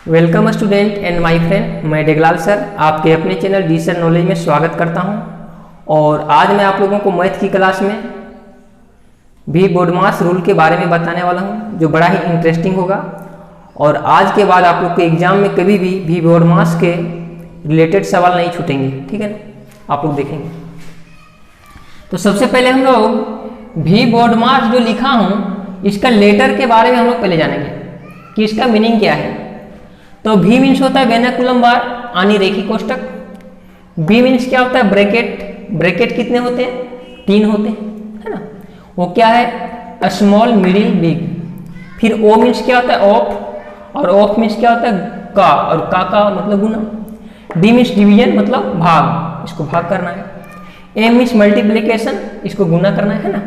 Welcome student and my friend, मैं डेगलाल sir आपके अपने चैनल डी सर नॉलेज में स्वागत करता हूं। और आज मैं आप लोगों को मैथ की क्लास में भी बोडमास रूल के बारे में बताने वाला हूं, जो बड़ा ही इंटरेस्टिंग होगा। और आज के बाद आप लोग के एग्जाम में कभी भी बोडमास के रिलेटेड सवाल नहीं छूटेंगे, ठीक है ना, आप लोग देखेंगे। तो सबसे पहले हम लोग भी बोडमास जो लिखा हूँ इसका लेटर के बारे में हम लोग पहले जानेंगे कि इसका मीनिंग क्या है। तो भी मीन्स होता है वेर्नाकुलम बार यानी रेखी कोष्टक। बी मीन्स क्या होता है ब्रैकेट। ब्रैकेट कितने होते हैं? 3 होते हैं, है ना। वो क्या है? Small middle big. फिर ओ मीन्स क्या होता है? ऑफ। और ऑफ मीन्स क्या होता है? का। और का मतलब गुना। डी मीन्स डिवीजन मतलब भाग, इसको भाग करना है। ए मीन्स मल्टीप्लीकेशन, इसको गुना करना है ना।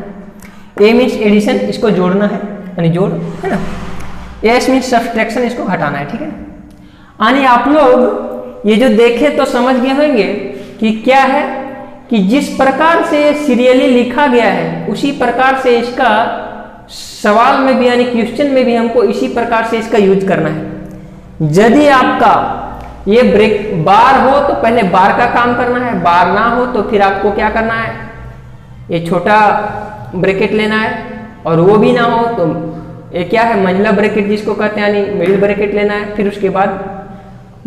ए मीन्स एडिशन, इसको जोड़ना है यानी जोड़, है ना। एस मीन्स सब्सट्रैक्शन, इसको घटाना है, ठीक है ना। यानी आप लोग ये जो देखे तो समझ गए होंगे कि क्या है कि जिस प्रकार से सीरियली लिखा गया है उसी प्रकार से इसका सवाल में भी यानी क्वेश्चन में भी हमको इसी प्रकार से इसका यूज करना है। यदि आपका ये ब्रेक बार हो तो पहले बार का काम करना है, बार ना हो तो फिर आपको क्या करना है, ये छोटा ब्रैकेट लेना है। और वो भी ना हो तो ये क्या है, मंझला ब्रैकेट जिसको कहते हैं यानी मिडिल ब्रैकेट लेना है। फिर उसके बाद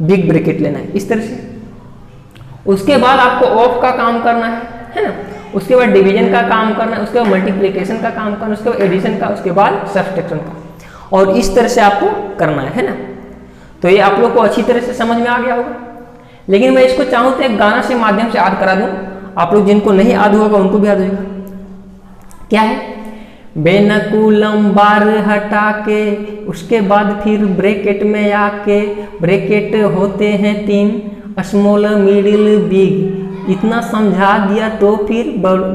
बिग ब्रैकेट लेना है, इस तरह से। उसके बाद आपको ऑफ का काम करना है ना। उसके बाद डिवीजन का काम करना है, उसके बाद मल्टीप्लिकेशन का काम करना है, उसके बाद एडिशन का, उसके बाद सब्सट्रैक्शन का। और इस तरह से आपको करना है ना। तो ये आप लोग को अच्छी तरह से समझ में आ गया होगा। लेकिन मैं इसको चाहूँ तो एक गाना से माध्यम से याद करा दूँ, आप लोग जिनको नहीं याद होगा उनको भी याद होगा। क्या है? वेर्नाकुलम बार हटा के उसके बाद फिर ब्रैकेट में आके ब्रैकेट होते हैं 3, स्मॉल मिडिल बिग। इतना समझा दिया तो फिर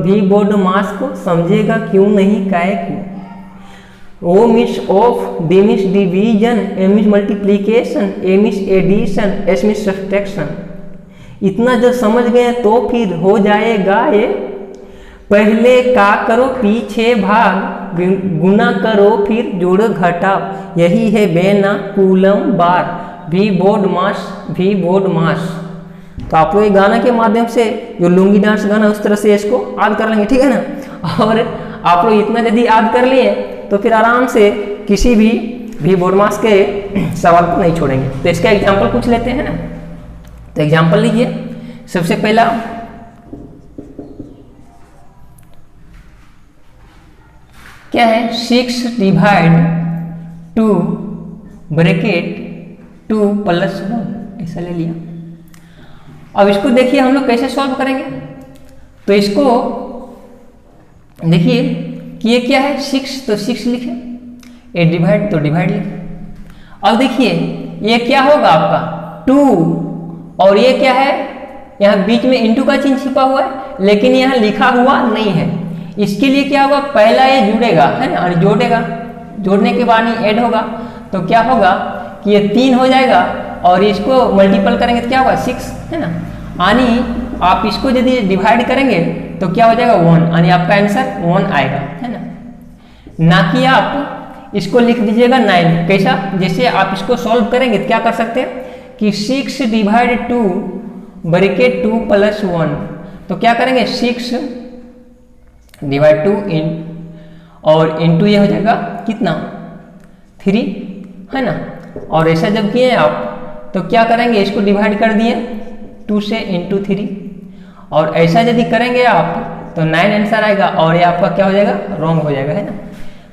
भी बोडमास को समझेगा क्यों नहीं, काहे को। O means of, B means division, A means multiplication, A means addition, S means subtraction. इतना जब समझ गए तो फिर हो जाएगा ये पहले का करो पीछे भाग, गुना करो फिर जोड़ घटाओ। यही है वेर्नाकुलम बार, भी बोडमास, भी बोडमास। तो आप लोग गाना के माध्यम से जो लुंगी डांस गाना उस तरह से इसको याद कर लेंगे, ठीक है ना। और आप लोग इतना यदि याद कर लिए तो फिर आराम से किसी भी बोडमास के सवाल को नहीं छोड़ेंगे। तो इसका एग्जाम्पल कुछ लेते हैं ना। तो एग्जाम्पल लीजिए। सबसे पहला क्या है? 6 डिवाइड 2 ब्रैकेट 2 + 1, ऐसा ले लिया। अब इसको देखिए हम लोग कैसे सॉल्व करेंगे। तो इसको देखिए कि ये क्या है 6, तो 6 लिखे, ए डिवाइड तो डिवाइड लिखे। अब देखिए ये क्या होगा आपका 2, और ये क्या है, यहाँ बीच में इंटू का चिन्ह छिपा हुआ है लेकिन यहाँ लिखा हुआ नहीं है। इसके लिए क्या होगा, पहला ये जुड़ेगा, है ना, और जोड़ेगा, जोड़ने के बाद ही ऐड होगा। तो क्या होगा कि ये 3 हो जाएगा और इसको मल्टीपल करेंगे तो क्या होगा 6, है ना। यानी आप इसको यदि डिवाइड करेंगे तो क्या हो जाएगा 1, यानी आपका आंसर 1 आएगा, है ना कि आप इसको लिख दीजिएगा 9। कैसा? जैसे आप इसको सॉल्व करेंगे तो क्या कर सकते हैं कि 6 डिवाइड 2 ब्रैकेट 2 + 1, तो क्या करेंगे 6 डिवाइड 2 और इंटू ये हो जाएगा कितना 3, है ना। और ऐसा जब किए आप तो क्या करेंगे, इसको डिवाइड कर दिए 2 से इंटू 3, और ऐसा यदि करेंगे आप तो 9 आंसर आएगा और ये आपका क्या हो जाएगा, रॉन्ग हो जाएगा, है ना।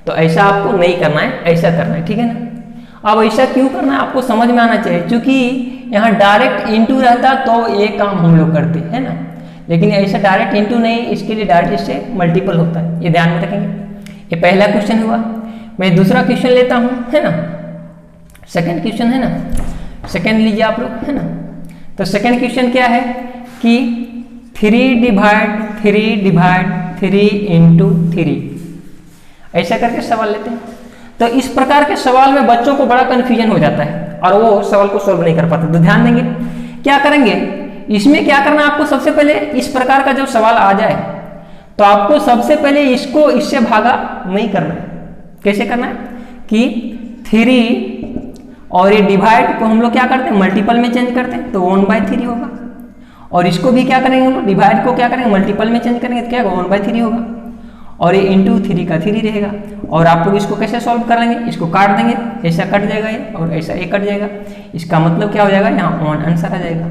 तो ऐसा आपको नहीं करना है, ऐसा करना है, ठीक है ना। अब ऐसा क्यों करना है आपको समझ में आना चाहिए, क्योंकि यहाँ डायरेक्ट इंटू रहता तो ये काम हम लोग करते, है ना। लेकिन ऐसा डायरेक्ट इंटू नहीं, इसके लिए डायरेक्ट इससे मल्टीपल होता है, ये ध्यान में रखेंगे। ये पहला क्वेश्चन हुआ। मैं दूसरा क्वेश्चन लेता हूँ, है ना। सेकंड क्वेश्चन है ना, सेकंड लीजिए आप लोग, है ना। तो सेकंड क्वेश्चन क्या है कि 3 डिवाइड 3 इंटू 3, ऐसा करके सवाल लेते हैं। तो इस प्रकार के सवाल में बच्चों को बड़ा कन्फ्यूजन हो जाता है और वो सवाल को सोल्व नहीं कर पाते। तो ध्यान देंगे क्या करेंगे, इसमें क्या करना है आपको, सबसे पहले इस प्रकार का जब सवाल आ जाए तो आपको सबसे पहले इसको इससे भागा नहीं करना है। कैसे करना है कि 3 और ये डिवाइड को हम लोग क्या करते हैं, मल्टीपल में चेंज करते हैं, तो 1/3 होगा। और इसको भी क्या करेंगे हम लोग, डिवाइड को क्या करेंगे, मल्टीपल में चेंज करेंगे, तो क्या होगा, 1/3 होगा। और ये इंटू 3 का 3 रहेगा। और आप लोग इसको कैसे सॉल्व कर लेंगे, इसको काट देंगे, ऐसा कट जाएगा ये, और ऐसा ये कट जाएगा। इसका मतलब क्या हो जाएगा, यहाँ 1 आंसर आ जाएगा।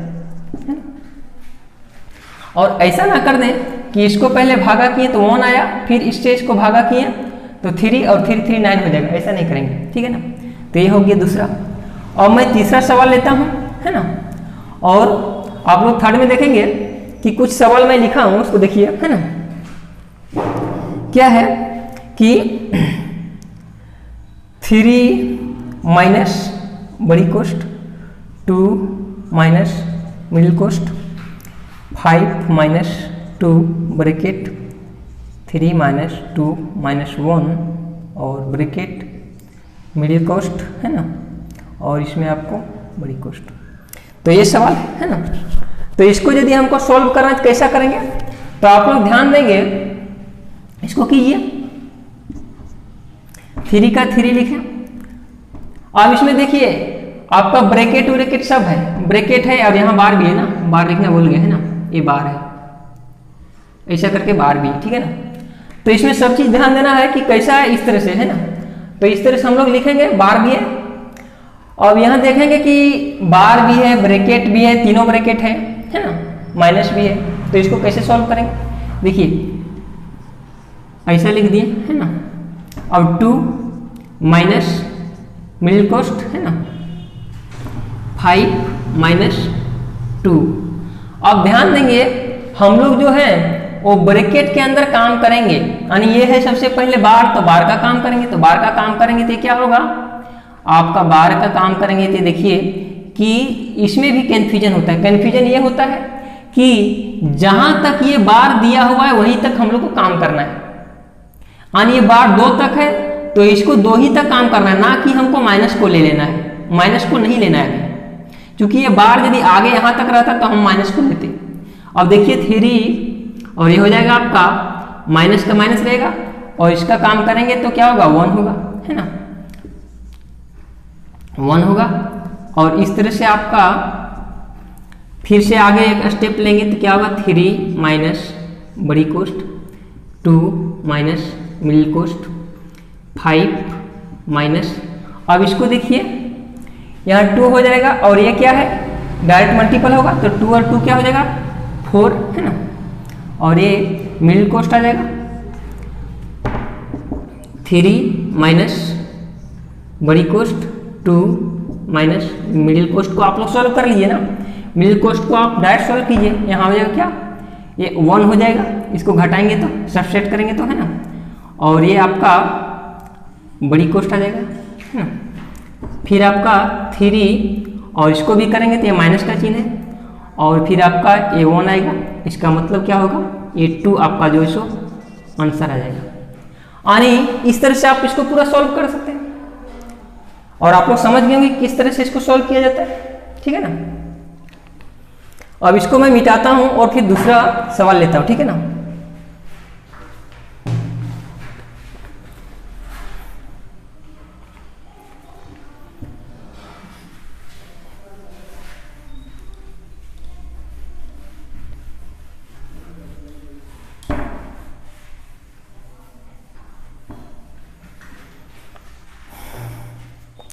और ऐसा ना कर दें कि इसको पहले भागा किए तो 1 आया, फिर इससे इसको भागा किए तो 3 और 3 3 9 हो जाएगा, ऐसा नहीं करेंगे, ठीक है ना। तो ये हो गया दूसरा। और मैं तीसरा सवाल लेता हूँ, है ना। और आप लोग थर्ड में देखेंगे कि कुछ सवाल मैं लिखा हूँ, उसको देखिए, है ना। क्या है कि 3 माइनस बड़ी कोष्ट, 2 माइनस मिडिल कोष्ट, 5 माइनस 2 ब्रैकेट, 3 माइनस 2 माइनस 1 और ब्रैकेट मिडिल कोष्ट, है ना। और इसमें आपको बड़ी कोष्ट। तो ये सवाल है ना। तो इसको यदि हमको सॉल्व करना है तो कैसा करेंगे, तो आप लोग ध्यान देंगे, इसको कीजिए, 3 का 3 लिखें। अब इसमें देखिए आपका ब्रैकेट व्रैकेट सब है, ब्रैकेट है और यहाँ बार भी है ना, बार लिखना भूल गए, है ना, ये बार है, ऐसा करके बार भी, ठीक है ना। तो इसमें सब चीज ध्यान देना है कि कैसा है, इस तरह से, है ना। तो इस तरह से हम लोग लिखेंगे, बार भी है। अब यहाँ देखेंगे कि बार भी है, ब्रैकेट भी है, तीनों ब्रैकेट है ना, माइनस भी है। तो इसको कैसे सॉल्व करेंगे, देखिए ऐसा लिख दिए, है ना। अब 2 माइनस मिडिल कोष्ट, है ना, 5 माइनस 2। अब ध्यान देंगे हम लोग जो है वो ब्रैकेट के अंदर काम करेंगे, यानी ये है सबसे पहले बार, तो बार का काम करेंगे, तो बार का काम करेंगे तो क्या होगा, आपका बार का काम करेंगे तो देखिए कि इसमें भी कन्फ्यूजन होता है। कन्फ्यूजन ये होता है कि जहां तक ये बार दिया हुआ है वहीं तक हम लोग को काम करना है, यानी ये बार 2 तक है तो इसको 2 ही तक काम करना है, ना कि हमको माइनस को ले लेना है, माइनस को नहीं लेना है। क्योंकि ये बार यदि आगे यहां तक रहता तो हम माइनस को लेते। अब देखिए 3 और ये हो जाएगा आपका माइनस का माइनस रहेगा, और इसका काम करेंगे तो क्या होगा, 1 होगा, है ना, 1 होगा। और इस तरह से आपका फिर से आगे एक स्टेप लेंगे तो क्या होगा, 3 माइनस बड़ी कोष्ट, 2 माइनस मिडिल कोष्ट, 5 माइनस, अब इसको देखिए यहाँ 2 हो जाएगा, और ये क्या है, डायरेक्ट मल्टीपल होगा, तो 2 और 2 क्या हो जाएगा, 4, है ना। और ये मिडिल कोष्ट आ जाएगा, 3 माइनस बड़ी कोष्ट, 2 माइनस मिडिल कोष्ट को आप लोग सॉल्व कर लीजिए ना। मिडिल कोष्ट को आप डायरेक्ट सॉल्व कीजिए, यहाँ हो जाएगा क्या, ये 1 हो जाएगा, इसको घटाएंगे तो सबसेट करेंगे तो, है ना। और ये आपका बड़ी कोष्ट आ जाएगा, है ना। फिर आपका 3 और इसको भी करेंगे तो ये माइनस का चिन्ह है, और फिर आपका ये 1 आएगा, इसका मतलब क्या होगा, ये 2 आपका जो है सो आंसर आ जाएगा। यानी इस तरह से आप इसको पूरा सॉल्व कर सकते हैं, और आप लोग समझ गए होंगे किस तरह से इसको सॉल्व किया जाता है, ठीक है ना। अब इसको मैं मिटाता हूं और फिर दूसरा सवाल लेता हूं, ठीक है ना।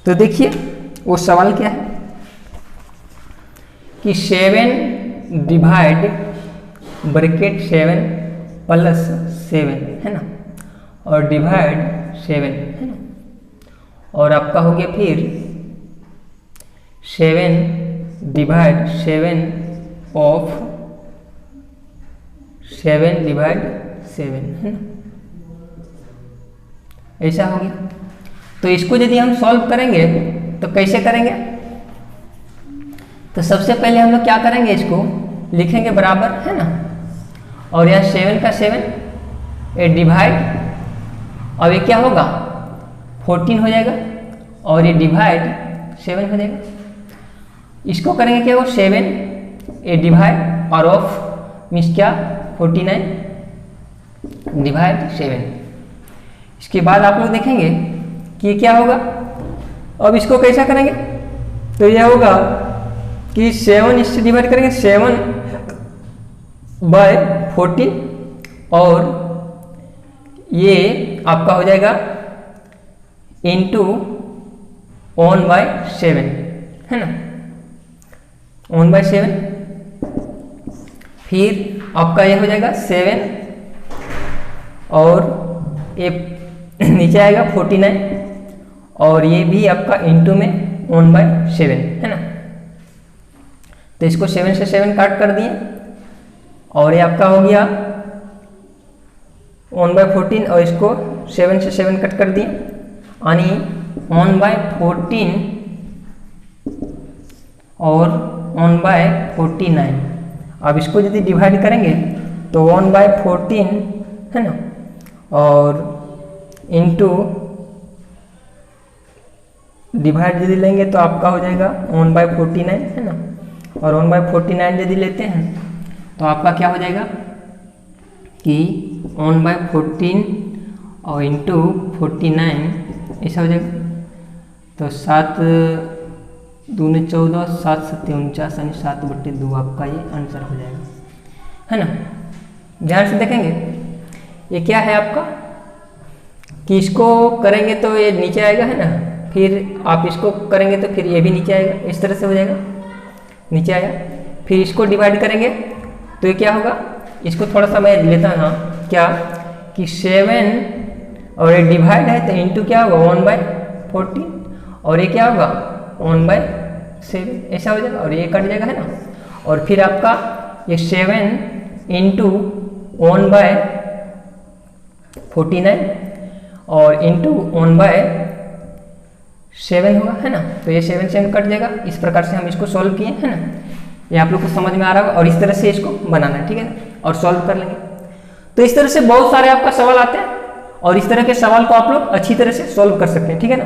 तो देखिए वो सवाल क्या है कि 7 डिवाइड ब्रैकेट 7 प्लस 7, है ना, और डिवाइड 7, है ना, और आपका हो गया फिर 7 डिवाइड 7 ऑफ 7 डिवाइड 7, है ना, ऐसा हो गया। तो इसको यदि हम सॉल्व करेंगे तो कैसे करेंगे, तो सबसे पहले हम लोग क्या करेंगे, इसको लिखेंगे बराबर, है ना, और यहाँ 7 का 7 ये डिवाइड, अब ये क्या होगा 14 हो जाएगा, और ये डिवाइड 7 हो जाएगा। इसको करेंगे क्या, वो 7 ये डिवाइड और ऑफ मीन्स क्या 49 डिवाइड 7। इसके बाद आप लोग देखेंगे कि क्या होगा। अब इसको कैसा करेंगे, तो यह होगा कि 7 इससे डिवाइड करेंगे 7/14 और ये आपका हो जाएगा इंटू 1/7 है ना, 1/7। फिर आपका ये हो जाएगा 7 और ये नीचे आएगा 49 और ये भी आपका इंटू में 1/7 है ना। तो इसको 7 से 7 काट कर दिए और ये आपका हो गया 1/14 और इसको 7 से 7 कट कर दिए यानी 1/14 और 1/49। अब इसको यदि डिवाइड करेंगे तो 1/14 है ना और इंटू डिवाइड यदि लेंगे तो आपका हो जाएगा 1/49 है ना, और 1/49 यदि लेते हैं तो आपका क्या हो जाएगा कि 1/14 और इंटू 49 ऐसा हो जाएगा। तो 7 दूने 14, 7 सत्ते 49 यानी 7/2 आपका ये आंसर हो जाएगा है ना। ध्यान से देखेंगे ये क्या है आपका कि इसको करेंगे तो ये नीचे आएगा है ना, फिर आप इसको करेंगे तो फिर ये भी नीचे आएगा, इस तरह से हो जाएगा, नीचे आया। फिर इसको डिवाइड करेंगे तो ये क्या होगा, इसको थोड़ा सा मैं लेता हूँ क्या कि 7 और ये डिवाइड है तो इंटू क्या होगा 1/14 और ये क्या होगा 1/7 ऐसा हो जाएगा और ये कट जाएगा है ना। और फिर आपका ये 7 इंटू 1/49 और इंटू 1/7 होगा है ना। तो ये 7 से कट जाएगा। इस प्रकार से हम इसको सॉल्व किए है ना, ये आप लोग को समझ में आ रहा होगा। और इस तरह से इसको बनाना है, ठीक है ना, और सॉल्व कर लेंगे। तो इस तरह से बहुत सारे आपका सवाल आते हैं और इस तरह के सवाल को आप लोग अच्छी तरह से सॉल्व कर सकते हैं, ठीक है ना।